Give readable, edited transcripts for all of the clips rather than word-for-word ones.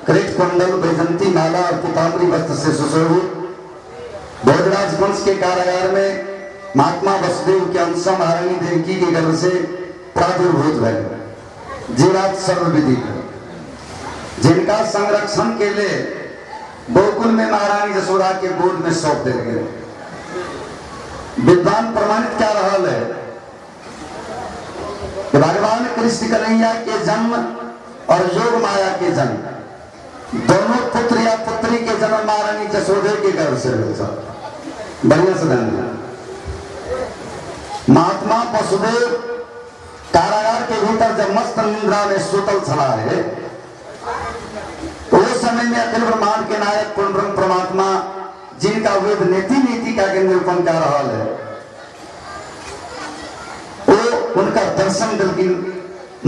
कृत कुंडल वैजंती माला और पीताम्बरी वस्त्र से सुशोभित भोजराज वंश के कारागार में महात्मा वसुदेव के अंश महारानी देवकी के गर्भ से प्रादुर्भूत भय जीवात सर्वविधि जिनका संरक्षण के लिए गोकुल में महारानी यशोदा के गोद में सौंप दे गए। विद्वान प्रमाणित क्या रहा है कि भगवान कृष्ण कन्हैया के जन्म और योग माया के जन्म दोनों पुत्र या पुत्री के जन्म महारानी यशोदा के गर्भ से हुए। बढ़िया से ध्यान। महात्मा वसुदेव कारागार के भीतर जब मस्त निंद्रा में सुतल छला है तो उस समय में अखिल ब्रह्मांड के नायक पूर्ण ब्रह्म परमात्मा जिनका वेद नीति नीति का निरूपण कर रहा है वो उनका दर्शन दिल की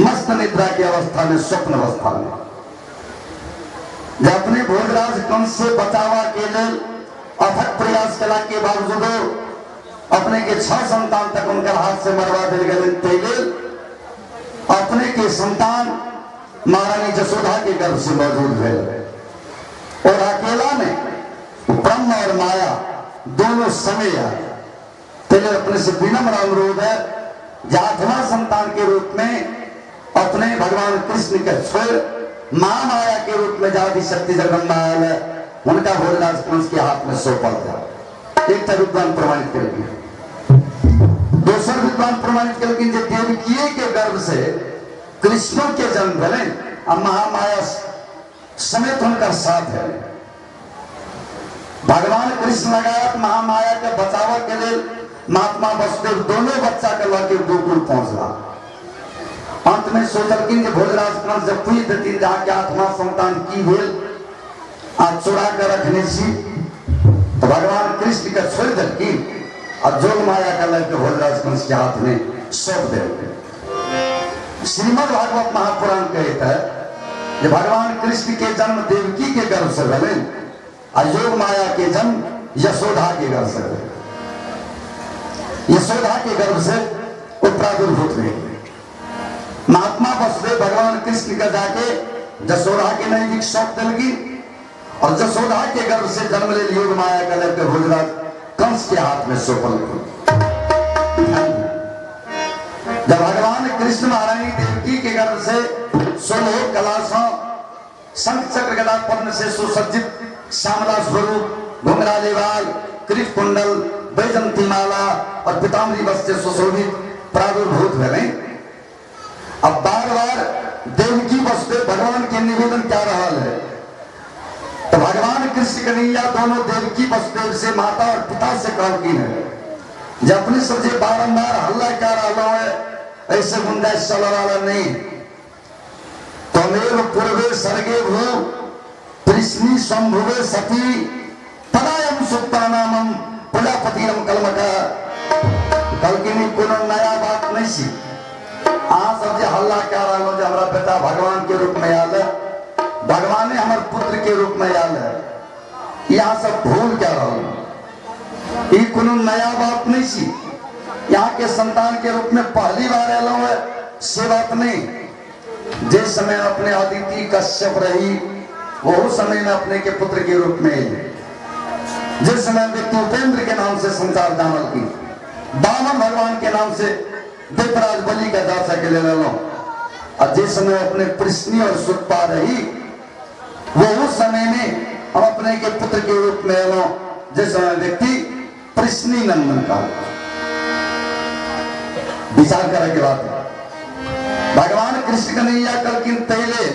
मस्त निद्रा की अवस्था में स्वप्न अवस्था में जब अपने भोजराज कंस से बचावा के लिए अथक प्रयास कला के बावजूद अपने के 6 संतान तक उनका हाथ से मरवा दिल गए अपने के संतान महारानी यशोदा के गर्भ से मौजूद है और अकेला में ब्रह्म और माया दोनों समय तेरे अपने से विनम्र अनुरोध है आठवां संतान के रूप में अपने भगवान कृष्ण के स्वर महामाया के रूप में जाति शक्ति जगन्मा है उनका भोजराज कंस के हाथ में सौंपा था। एक विद्वान प्रमाणित करेंगे दूसरा विद्वान प्रमाणित करेंगे जो देवकी के गर्भ से कृष्ण के जन्म भले अब महामाया समेत उनका साथ है। भगवान कृष्ण लगाया महामाया के बचाव के लिए महात्मा वसुदेव दोनों बच्चा के लड़के गोकुल पहुंचला। अंत में सोचल कि भोजराज कंस जब पूछ देती जाके आत्मा संतान की भेल आज चुरा कर रखने सी तो भगवान कृष्ण का छोड़ दे की और जोग माया का लड़के भोजराज कंस के हाथ में सौंप दे। श्रीमद् भागवत महापुराण कहता है कि भगवान कृष्ण के जन्म देवकी के गर्भ से भले और योग माया के जन्म यशोदा के गर्भ से भले। यशोदा के गर्भ से वो प्रादुर्भूत हुए। महात्मा वसुदेव भगवान कृष्ण का जाके यशोदा के नजदीक सौंप दिलगी और यशोदा के गर्भ से जन्म ले योग माया का लड़के भोजराज कंस के हाथ में सौंपल। जब भगवान कृष्ण महारानी देवकी के गर्भ से 16 कलाशों शंख चक्र गदा पद्म से सुसज्जित श्यामला स्वरूप घुंघराले बाल कृत कुंडल वैजंती माला और पीताम्बरी वस्त्र से सुशोभित प्रादुर्भूत हुए। अब बार बार देवकी वसुदेव भगवान के निवेदन क्या रहा है तो भगवान कृष्ण कन्हैया दोनों देवकी वसुदेव से माता और पिता से कहा की है जब अपने सबसे बारंबार हल्ला कर रहा है ऐसे गुंजाइश चला वाला नहीं। तमेव पूर्वे सर्गे भू कृष्णी संभुवे सती तदायम सुप्तानामम प्रजापतिरम कलमका कल की नहीं कोनो नया बात नहीं सी आज सब जे हल्ला क्या रहा जो हमारा बेटा भगवान के रूप में आल है भगवान ने हमारे पुत्र के रूप में आल है यहाँ सब भूल क्या रहा ये कोनो नया बात नहीं सी यहाँ के संतान के रूप में पहली बार आलो है से बात नहीं। जिस समय अपने अदिति कश्यप रही वो समय में अपने के पुत्र के रूप में जिस समय व्यक्ति उपेंद्र के नाम से संसार दामल की बामन भगवान के नाम से देवराज बलि का दासा के ले लो और जिस समय अपने प्रश्नी और सुखपा रही वो उस समय में हम अपने के पुत्र के रूप में लो जिस समय व्यक्ति प्रश्नी नंदन का विचार करे के बाद भगवान कृष्ण कन्हैया कल किन पहले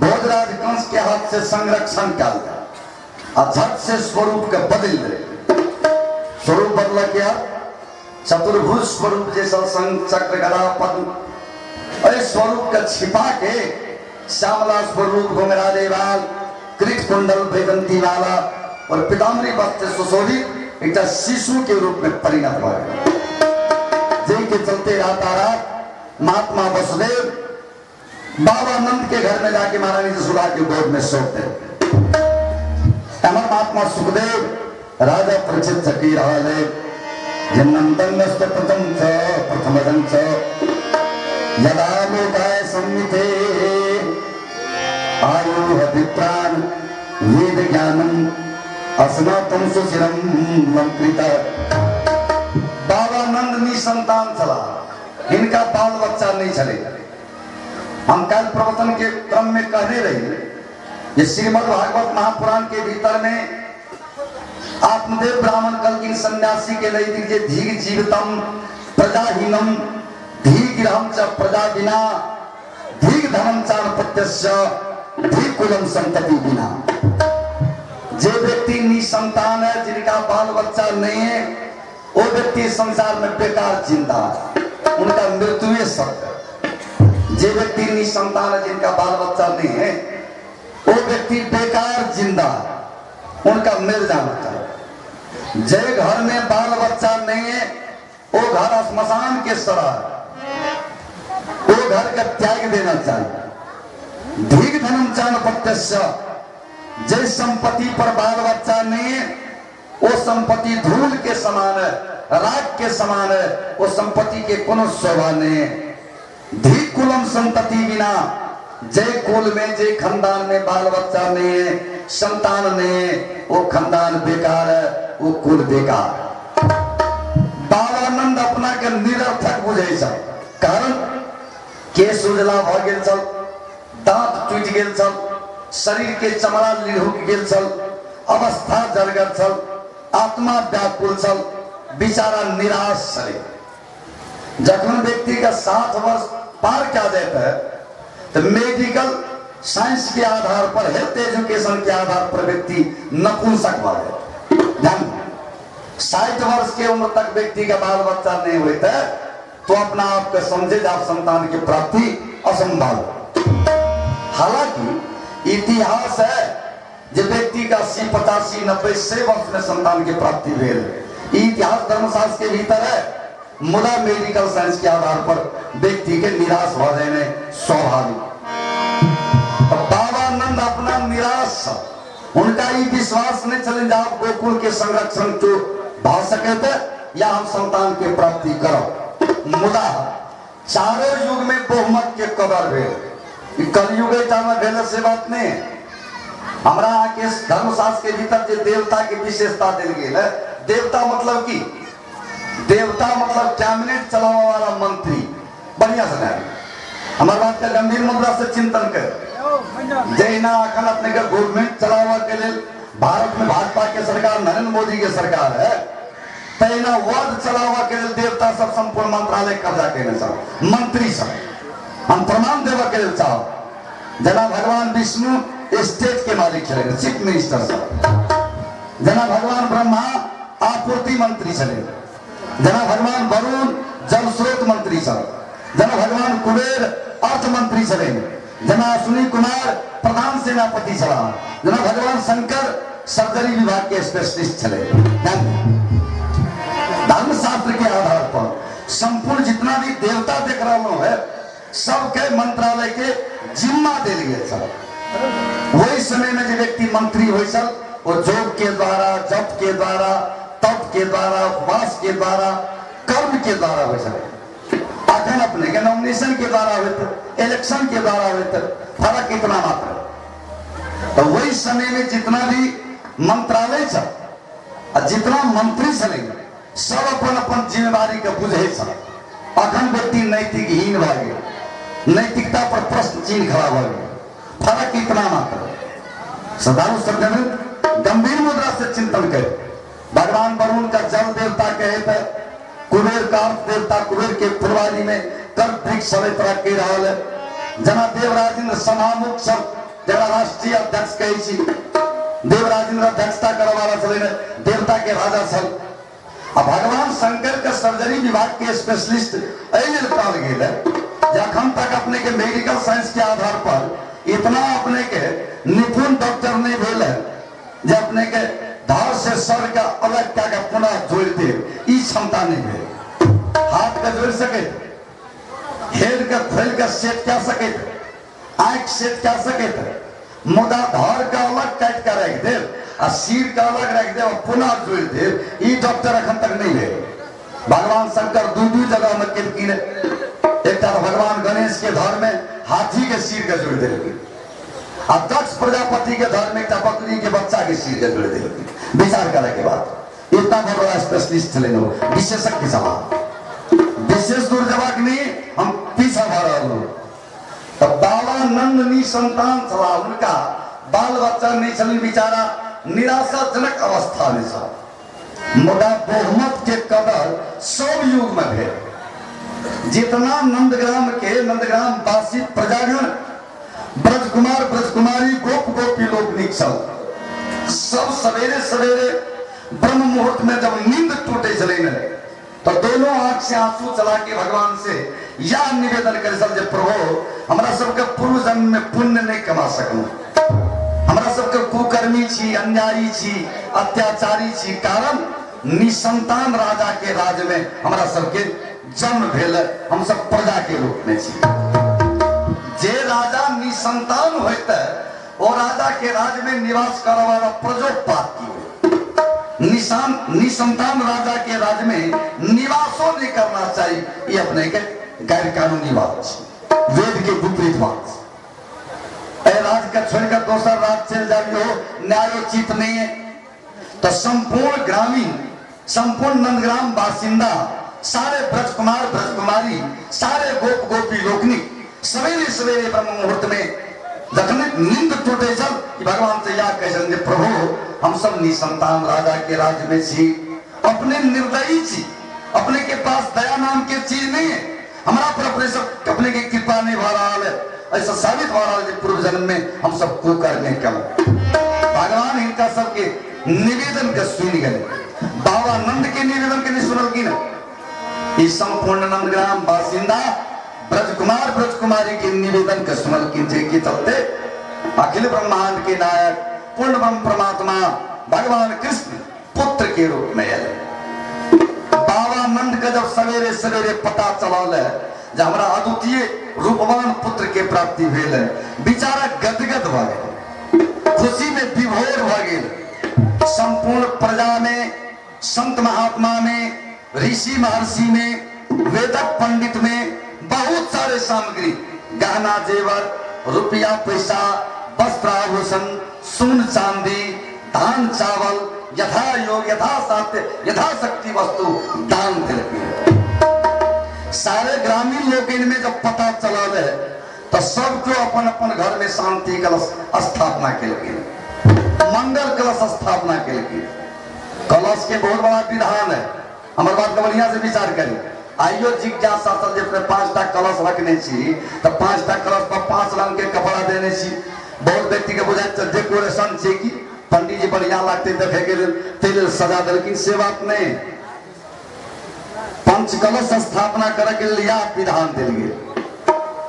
भोजराज कंस के हाथ से संरक्षण कर और झट से स्वरूप का बदल दे। स्वरूप बदला क्या चतुर्भुज स्वरूप जैसा शंख चक्र गदा पद्म और स्वरूप का छिपा के श्यामला स्वरूप घुंघराले बाल कृत कुंडल वैजंती माला और पीताम्बरी वस्त्र सुशोभित एक शिशु के रूप में परिणत हुआ जिनके चलते रात महात्मा वसुदेव बाबा नंद के घर में जाके महारानी यशोदा के गोद में सौंपते। अमर महात्मा सुखदेव राजा परीक्षित चकी रहा है नंदन प्रथम यदा लोकाय सम्मिते आयु विप्राण वेद ज्ञानम अस्नातम सुशिरम मंत्रिता। बाबा नंद निसंतान चला, इनका बाल बच्चा नहीं चले। हम कल प्रवचन के क्रम में कहने रहे, ये श्रीमद् भागवत महापुराण के भीतर में आत्मदेव ब्राह्मण कल्किन सन्यासी के नई दीजिए धीग जीवितम प्रजाहीनम धीगिरहम च प्रजा बिना धीग धनम चाणपत्यस्य धीग कुलम संतति बिना। जे व्यक्ति निसंतान है, जिनका बाल बच्चा नहीं है, वो व्यक्ति संसार में बेकार जिंदा है, उनका मृत्यु सत्य। जे व्यक्ति निसंतान है, जिनका बाल बच्चा नहीं है, वो व्यक्ति बेकार जिंदा है, उनका मिल जाना चाहिए। जे घर में बाल बच्चा नहीं है, वो घर श्मशान के सराय, वो घर का त्याग देना चाहिए। धीग धनम चाणपत्यस्य, जे संपत्ति पर बाल बच्चा नहीं है, वो संपत्ति धूल के समान है, राख के समान है, वो संपत्ति के कोनो शोभा नहीं है। धी कुलम संतति बिना, जय कुल में जय खानदान में बाल बच्चा नहीं है, संतान नहीं है, वो खानदान बेकार है, वो कुल बेकार। बाबानंद अपना के निरर्थक बुझे छल, कारण केश उजला भ गेल छल, दांत टूट गेल छल, शरीर के चमड़ा लिहुक गेल छल, अवस्था जर्गर छल, आत्मा व्याकुल छल, बेचारा निराश छल। जखन व्यक्ति का 60 वर्ष पार क्या देता है, तो मेडिकल साइंस के आधार पर, हेल्थ एजुकेशन के आधार पर व्यक्ति नपुंसक बने। ध्यान, 60 वर्ष की उम्र तक व्यक्ति का बाल बच्चा नहीं होता है, तो अपना आप को समझे आप संतान की प्राप्ति असंभव। हालांकि इतिहास है, जब व्यक्ति का 80, 85, 90, 100 वर्ष में संतान की प्राप्ति हुई, इतिहास धर्मशास्त्र के भीतर है। मुदा मेडिकल साइंस के आधार पर व्यक्ति के निराश हो जाने स्वाभाविक। बाबानंद अपना निराश, उनका ये विश्वास नहीं चले आप गोकुल के संरक्षण को भा सके थे या हम संतान की प्राप्ति करो। मुदा चारों युग में बहुमत के कबर भेल, कलयुग भेल से बात नहीं। हमारा के धर्मशास्त्र के भीतर जो देवता की विशेषता दिल गई है, देवता मतलब की, देवता मतलब कैबिनेट चलाने वाला मंत्री। बढ़िया से हमारे बात का गंभीर मुद्रा से चिंतन कर। जैना अखन अपने का गवर्नमेंट चलावा के लिए भारत में भाजपा के सरकार, नरेंद्र मोदी की सरकार है, तैना वध चलावा के लिए देवता सब संपूर्ण मंत्रालय कब्जा के सब मंत्री सब हम प्रमाण देवा के लिए चाहो। जना भगवान विष्णु स्टेट के मालिक चले, चीफ मिनिस्टर सब। जना भगवान ब्रह्मा आपूर्ति मंत्री चले, जना भगवान वरुण जल स्रोत मंत्री सब, जना भगवान कुबेर अर्थ मंत्री चले, जना अश्विनी कुमार प्रधान सेनापति चला, जना भगवान शंकर सर्जरी विभाग के स्पेशलिस्ट चले। धर्मशास्त्र के आधार पर संपूर्ण जितना भी देवता देख रहा है, सबके मंत्रालय के जिम्मा दे लिए सब। वही समय में जो व्यक्ति मंत्री हो सब, वो जोग के द्वारा, जप के द्वारा, तप के द्वारा, उपवास के द्वारा, कर्म के द्वारा हो सकते। अखन अपने के नॉमिनेशन के द्वारा होते, इलेक्शन के द्वारा होते, फर्क इतना मात्र। तो वही समय में जितना भी मंत्रालय सब, जितना मंत्री चलेंगे, सब अपन अपन जिम्मेदारी के बुझे सब। अखन व्यक्ति नैतिकहीन भ गए, नैतिकता पर प्रश्न चिन्ह खड़ा हो गए, फर्क इतना मात्र। सदारू सज्जन गंभीर मुद्रा से चिंतन करे। भगवान वरुण का जल देवता कहे थे, कुबेर का अर्थ देवता, कुबेर के फुलवारी में कर्क वृक्ष तरह के रहा है। जना देवराजेंद्र समामुख सब, जना राष्ट्रीय अध्यक्ष कही, देवराजेंद्र अध्यक्षता करवाला चले देवता के राजा सब। अब भगवान शंकर के सर्जरी विभाग के स्पेशलिस्ट कहल गए जखन तक अपने के मेडिकल साइंस के आधार पर इतना अपने के निपुण डॉक्टर नहीं भेल है, जो अपने के धार से सर का अलग क्या पुनः जोड़ दे, क्षमता नहीं है। हाथ का जोड़ सके, हेड का खोल का सेट क्या सके, आंख सेट क्या सके, मुदा धार का अलग काट कर रख दे और सिर का अलग रख दे और पुनः जोड़ दे, ये डॉक्टर अखन तक नहीं है। भगवान शंकर दू जगह में एक भगवान गणेश के धार में हाथी के सिर का जोड़ दे, अब दक्ष प्रजापति के घर में एक बकरी के बच्चा के सिर के जोड़ दिल विचार करे के बाद इतना बड़ा स्पेशलिस्ट चले विशेषज्ञ सवाल विशेष दूर जवाब नहीं हम पीछा भरा तो बाबा नंद निसंतान चला उनका बाल बच्चा नहीं चल बेचारा निराशाजनक अवस्था में था मुदा बहुमत के कदर सब युग में भेल जितना नंदग्राम वासी प्रजागण ब्रजकुमार ब्रजकुमारी गोप गोपी लोग निकल सब सवेरे सवेरे ब्रह्म मुहूर्त में जब नींद टूटे चले न तो दोनों आंख से आंसू चला के भगवान से यह निवेदन कर जे प्रभु हमरा सबके पूर्व जन्म में पुण्य नहीं कमा सकूं हमरा सबके कुकर्मी छी अन्यायी छी अत्याचारी छी कारण निसंतान राजा के राज में हमरा सबके जन्म भेल हम सब प्रजा के रूप में छी जे राजा निसंतान होते वो राजा के राज में निवास करने वाला प्रजोत्पात की निसंतान राजा के राज में निवासों नहीं करना चाहिए ये अपने के गैर कानूनी बात वेद के विपरीत बात राज का छोड़कर दूसरा राज चल जाइए हो न्यायोचित नहीं है तो संपूर्ण ग्रामीण संपूर्ण नंदग्राम बासिंदा सारे ब्रजकुमार ब्रजकुमारी सारे गोप गोपी लोकनी सवेरे सवेरे ब्रह्म मुहूर्त में जखन नींद टूटे जब कि भगवान से या कह प्रभु हम सब निसंतान राजा के राज्य में छी अपने निर्दयी छी अपने के पास दया नाम की चीज नहीं है हमारा पर अपने सब अपने की कृपा नहीं भा रहा है ऐसा साबित हो रहा है पूर्व जन्म में हम सब को करने क्या भगवान इनका सबके निवेदन का सुन गए बाबा नंद के निवेदन के नहीं सुनल की ना इस संपूर्ण नंदग्राम बासिंदा ब्रजकुमार ब्रजकुमारी के निवेदन का सुनल की चलते अखिल ब्रह्मांड के नायक पूर्ण ब्रह्म परमात्मा भगवान कृष्ण पुत्र के रूप में आए बाबा नंद का जब सवेरे सवेरे पता चलल जब हमारा अद्वितीय रूपवान पुत्र के प्राप्ति भेल बेचारा गदगद भ गए खुशी में विभोर भ गए संपूर्ण प्रजा में संत महात्मा में ऋषि महर्षि में वेदक पंडित में बहुत सारे सामग्री गहना जेवर रुपया पैसा वस्त्र आभूषण सोन चांदी धान चावल यथा योग यथा साध्य यथा शक्ति वस्तु दान करके सारे ग्रामीण लोग इनमें जब पता चला है तो सबको अपन अपन घर में शांति कलश स्थापना के मंगल कलश स्थापना के कलश के बहुत बड़ा विधान है हमारे बात का बढ़िया से विचार करें आइयो जिज्ञासा अपने 5टा कलश रखने तो 5टा कलश पर 5 रंग के कपड़ा देने बहुत व्यक्ति के बुझाए डेकोरेशन छे कि पंडित जी बढ़िया लगते देखे के तेल सजा दिलकिन से बात नहीं पंच कलश स्थापना करे के लिए विधान दिल गए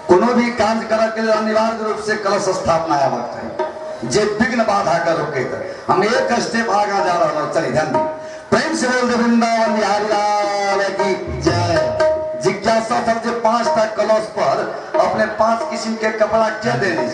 कोनो भी कार्य करे के लिए अनिवार्य रूप से कलश स्थापना आवक है जे विघ्न बाधा कर रोके हम एक स्टेप आगे जा रहा हूं चलिए ध्यान दी प्रेम से बोल दे वृंदावन बिहारी लाल की जय जिज्ञासा सब 5टा कलश पर अपने 5 किस्म के कपड़ा क्या देने